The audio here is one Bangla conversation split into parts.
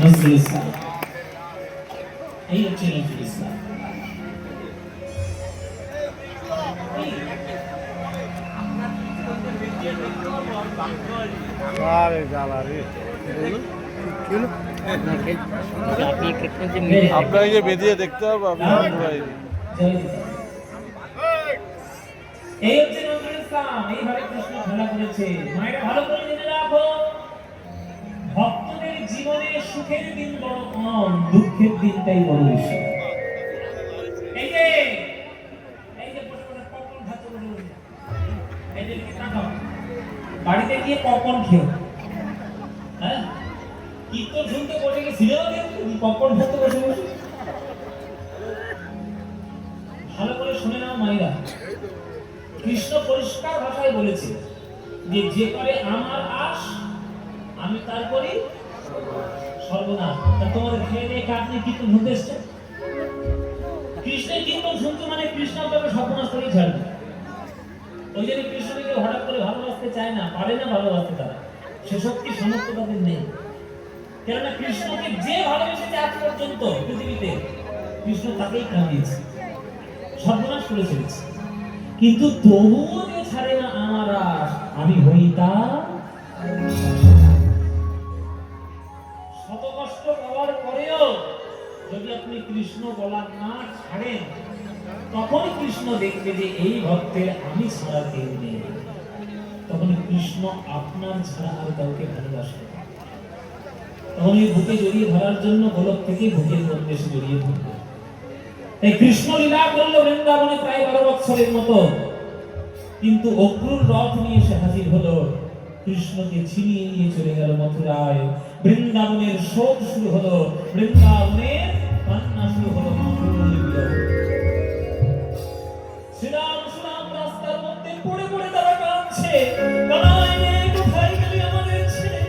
নজরুল ইসলাম, এই হচ্ছে নজরুল ইসলাম। আপনাকে বেঁধিয়ে দেখতে হবে। এই হচ্ছে নজরুল ইসলাম, এইভাবে কৃষ্ণ খেলা করেছে। মায়েরা ভালো করে জেনে রাখো, ভক্তদের জীবনে সুখের দিন বড় কম, দুঃখের দিনটাই বড় বেশি। এই যে বড় বড় পপকর্ন খাচ্ছে, এই যে তাকাও, বাড়িতে গিয়ে পপকর্ন খেও। হ্যাঁ, কীর্তন শুনতে বসে গিয়ে সিনেমা দেখতে পপকর্ন খেতে বসে বসে। ভালো করে শুনে নাও মায়েরা, কৃষ্ণ পরিষ্কার ভাষায় বলেছে যে যে করে আমার আশ আমি তারপরে সর্বনাশ। তা তোমাদের খেয়ে দিয়ে কাটনি কীর্তন শুনতে এসছে। কৃষ্ণের কীর্তন শুনতে মানে কৃষ্ণ আপনাকে সর্বনাশ করে ছাড়বে। ওই জন্য কৃষ্ণকে হঠাৎ করে ভালোবাসতে চায় না, পারে না ভালোবাসতে। তারা সে শক্তি সামর্থ্য তাদের নেই। কেননা কৃষ্ণকে যে ভালোবেসেছে আজ পর্যন্ত পৃথিবীতে, কৃষ্ণ তাকেই কাঁদিয়েছে, সর্বনাশ করে ছেড়েছে। কিন্তু তবুও যে ছাড়ে না আমার আশ, আমি হই তার। শত কষ্ট পাওয়ার পরেও যদি আপনি কৃষ্ণ বলা না ছাড়েন, তখন কৃষ্ণ দেখবে যে এই ভক্তের আমি ছাড়া কেউ নেই। তখন কৃষ্ণ আপনার ছাড়া আর কাউকে ভালোবাসবে না। তখন এই বুকে জড়িয়ে ধরার জন্য গোলক থেকে বুকের মধ্যে এসে জড়িয়ে ধরবে। এই কৃষ্ণ লীলা করলো বৃন্দাবনে প্রায় 12 বছরের মতো, কিন্তু অক্রুর রথ নিয়ে এসে হাজির হলো, কৃষ্ণকে ছিনিয়ে নিয়ে চলে গেল মথুরায়। বৃন্দাবনের শোক শুরু হলো, বৃন্দাবনের কান্না শুরু হলো, মধুর বিরহ। শ্রীরাম সুরাম রাস্তার মধ্যে পড়ে পড়ে তারা কাঁদছে, কানাই রে কোথায় গেলি আমাদের ছেড়ে।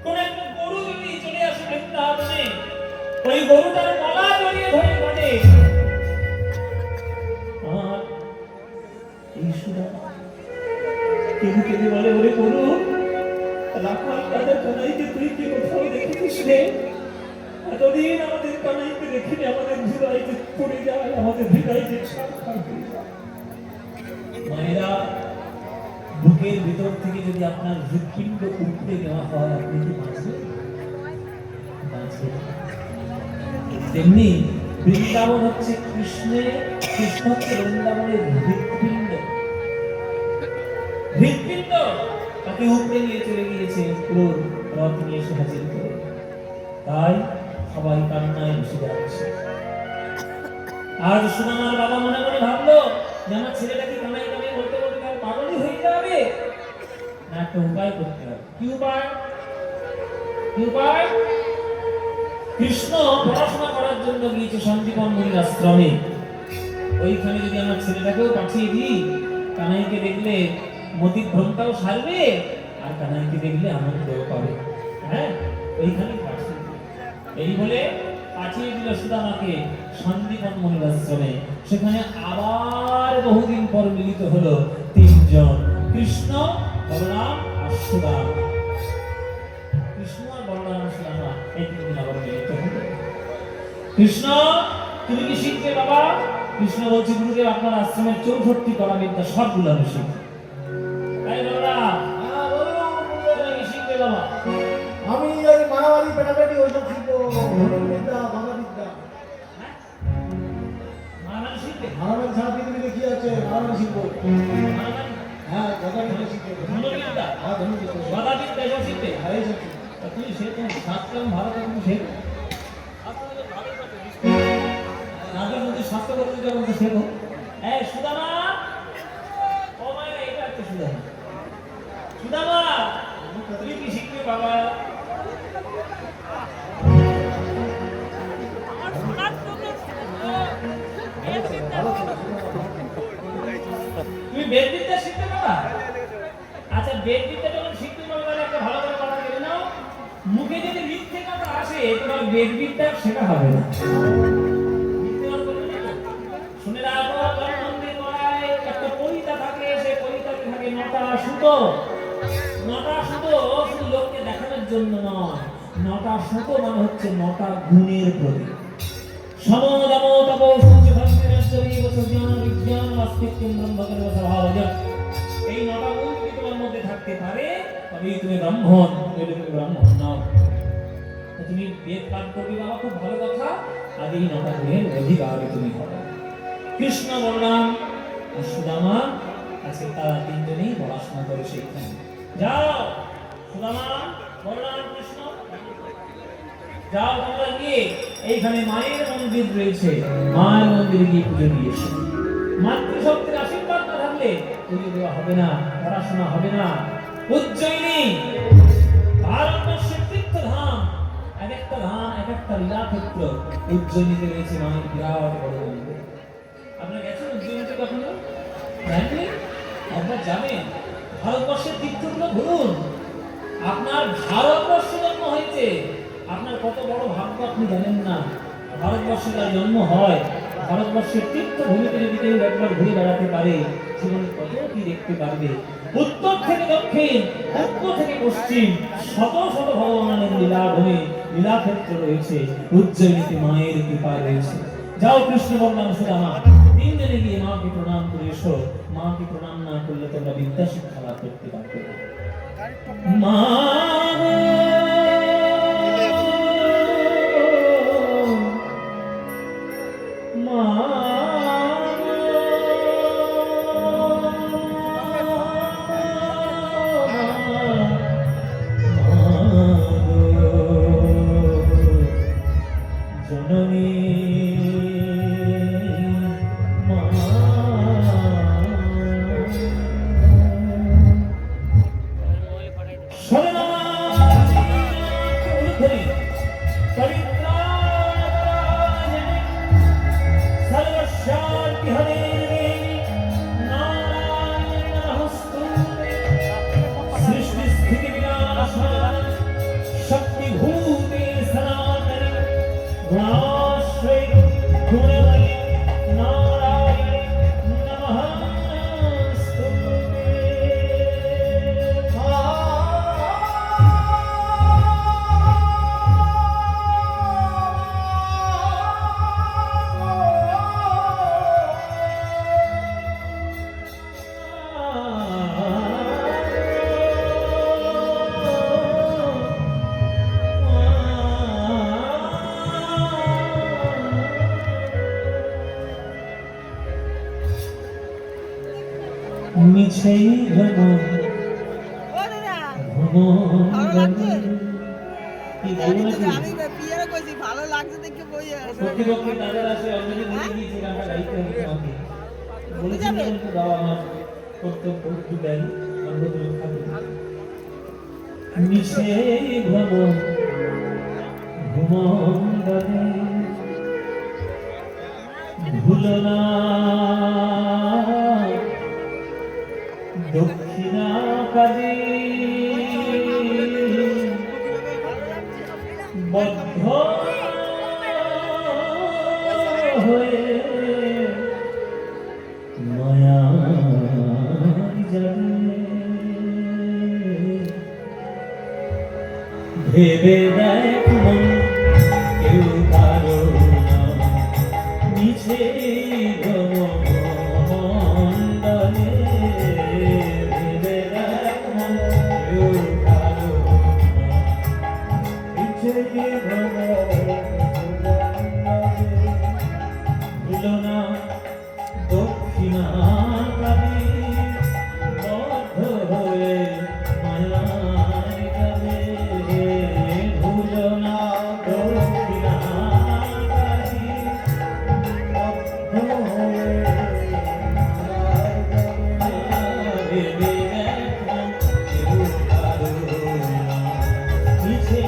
কোন একটা গরু যদি চলে আসে বৃন্দাবনে, ওই গরুটার গলা জড়িয়ে ধরে কাঁদে, আর এই সুরাম কেঁদে কেঁদে বলে, ওরে গরু, রাখাল দাদা কানাইকে তুই কি কোথাও দেখেছিস রে? এতদিন আমাদের কানাইকে দেখিনি, আমাদের হৃদয়কে পড়ে যায়, আমাদের হৃদয়কে ছাড়খাড় হয়ে যায়। মায়েরা, বুকের ভিতর থেকে যদি আপনার হৃৎপিণ্ড উপড়ে নেওয়া হয়, আপনি কি বাঁচবেন? তেমনি বৃন্দাবন হচ্ছে কৃষ্ণের, কৃষ্ণ হচ্ছে বৃন্দাবনের হৃৎপিণ্ড। হৃৎপিণ্ড তাকে উপড়ে নিয়ে চলে গিয়েছে পুরো রথ নিয়ে এসে হাজির করে। তাই সবাই কান্নায় বসে যাচ্ছে। আর সুদামার বাবা মনে মনে ভাবলো যে আমার ছেলেটাকে কানাই কানাই বলতে বলতে তার পাগলই হয়ে যাবে, না একটা উপায় করতে হবে। কি উপায়? কি উপায়? কৃষ্ণ পড়াশোনা করার জন্য গিয়েছে সন্দীপন মুনির আশ্রমে। ওইখানে যদি আমার ছেলেটাকেও পাঠিয়ে দিই, কানাইকে দেখলে মতির ভ্রমটাও সারবে, আর কানাইকে দেখলে আনন্দও পাবে। হ্যাঁ, ওইখানে পাঠিয়ে দিই। এই বলে পাঠিয়ে দিল সুদামাকে সন্দীপন মুনির আশ্রমে। সেখানে আবার বহুদিন পর মিলিত হলো তিনজন, কৃষ্ণ, বলরাম আর সুদামা। কৃষ্ণ আর বলরাম আর সুদামা এই তিনজন আবার মিলিত হলো। কৃষ্ণ, তুমি কি শিখবে বাবা? কৃষ্ণ বলছে, গুরুদেব আপনার আশ্রমের 64 কলা বিদ্যা সবগুলো আমি শিখি। তাই বলরাম, তুমি কি শিখবে বাবা? আমি ওই মারামারি পেটাপেটি ওইসব শিখবো, বিদ্যা বাংলা বিদ্যা। মারামারি শিখবে? মারামারি ছাড়া পৃথিবীতে কি আছে? মারামারি শিখবো। মারামারি? হ্যাঁ, গদা বিদ্যা শিখবো। ধনুর্বিদ্যা? হ্যাঁ, ধনুর্বিদ্যা। গদা বিদ্যা এসব শিখবে? হ্যাঁ, এইসব শিখবো। তা তুই শেখো, শাস্ত্রম ভারত তুমি শেখো। রাজা যদি শাস্ত্র করতে যাবো তো শেখো। এই সুদামা, ও মায়েরা, এটা হচ্ছে সুদামা। সুদামা, তুমি কি শিখবে বাবা? তুমি বেদ বিদ্যা শিখতে বাবা? আচ্ছা, বেদ বিদ্যা যখন শিখতে পারবে তাহলে একটা ভালো করে কথা জেনে নাও, মুখে যদি মিথ্যে কথা আসে তোমার বেদ বিদ্যা শেখা হবে না। শুনে রাখো, মন্দির নয় একটা কবিতা থাকে, সে কবিতাতে থাকে 9টা সুতো। 9টা সুতো শুধু লোককে দেখানোর জন্য নয়, নটা শত মানে হচ্ছে নটা গুণের প্রতীক। সমদম তপ সূর্য ধর্মের বছর জ্ঞান বিজ্ঞান আস্তিক্যম ব্রহ্মকের স্বভাবজ। এই নটা গুণ যদি তোমার মধ্যে থাকতে পারে তবেই তুমি ব্রাহ্মণ, নইলে তুমি ব্রাহ্মণ নাও। তো তুমি বেদ পাঠ করবে বাবা, খুব ভালো কথা, আগে এই নটা গুণের অধিকারী তুমি হবে। কৃষ্ণ বলরাম আর সুদামা আছে, তারা তিনজনেই পড়াশোনা করে সেইখানে। যাও সুদামা, বলরাম, কৃষ্ণ, যাও তোমরা গিয়ে এইখানে মায়ের মন্দির রয়েছে, মায়ের মন্দিরে গিয়ে পুজো দিয়ে এসো। মাতৃশক্তির আশীর্বাদ না থাকলে পুজো দেওয়া হবে না, পড়াশোনা হবে না। উজ্জয়িনী ভারতবর্ষের তীর্থধাম, এক একটা ধাম এক একটা লীলাক্ষেত্র। উজ্জয়িনীতে রয়েছে মায়ের বিরাট বড় মন্দির। আপনারা গেছেন উজ্জয়িনীতে কখনো? জানেন? আপনারা জানেন ভারতবর্ষের তীর্থগুলো ঘুরুন। আপনার ভারতবর্ষে জন্ম হয়েছে, আপনার কত বড় ভাগ্য আপনি জানেন না। ভারতবর্ষে তার জন্ম হয়, ভারতবর্ষের তীর্থভূমিতে যদি কেউ একবার ঘুরে বেড়াতে পারে জীবনে কত কি দেখতে পারবে। উত্তর থেকে দক্ষিণ, পূর্ব থেকে পশ্চিম শত শত ভগবানের লীলাভূমি, লীলাক্ষেত্র রয়েছে। উজ্জয়িনীতে মায়ের কৃপা রয়েছে। যাও কৃষ্ণ বলরাম সুদামা তিনজনে গিয়ে মাকে প্রণাম করে এসো। মাকে প্রণাম না করলে তোমরা বিদ্যা শিক্ষা লাভ করতে পারবে না। মা মিছেই ভ্রমণ ভালো লাগছে দেখে বই প্রতিপক্ষে তাদের আসে অলরেডি বলে দিয়েছি গানটা গাইতে হবে আমাকে। বলেছিলেন তো দাও আমার কর্তব্য একটু দেন, আমরা তো রক্ষা করি। মিছেই ভ্রমণ ভ্রমণ গানে ভুলো না দক্ষিণা কালে বদ্ধ হয়ে মায়া যাবে ভেবে দেখ মন কেউ কারো না মিছে মন্ডলে ভেবে দেখ মন কেউ কারো না মিছে ভুলো না দক্ষিণা কালে বদ্ধ হয়ে মায়ায় যাবে ভুলো না দক্ষিণা কালে বদ্ধ হয়ে মায়ায় যাবে ভেবে দেখো কেউ কারো না মিছে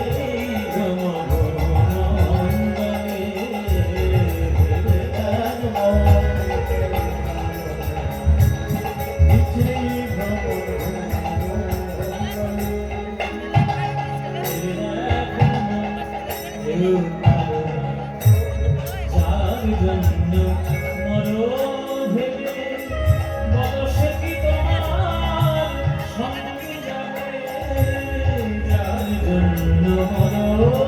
জন্য মদন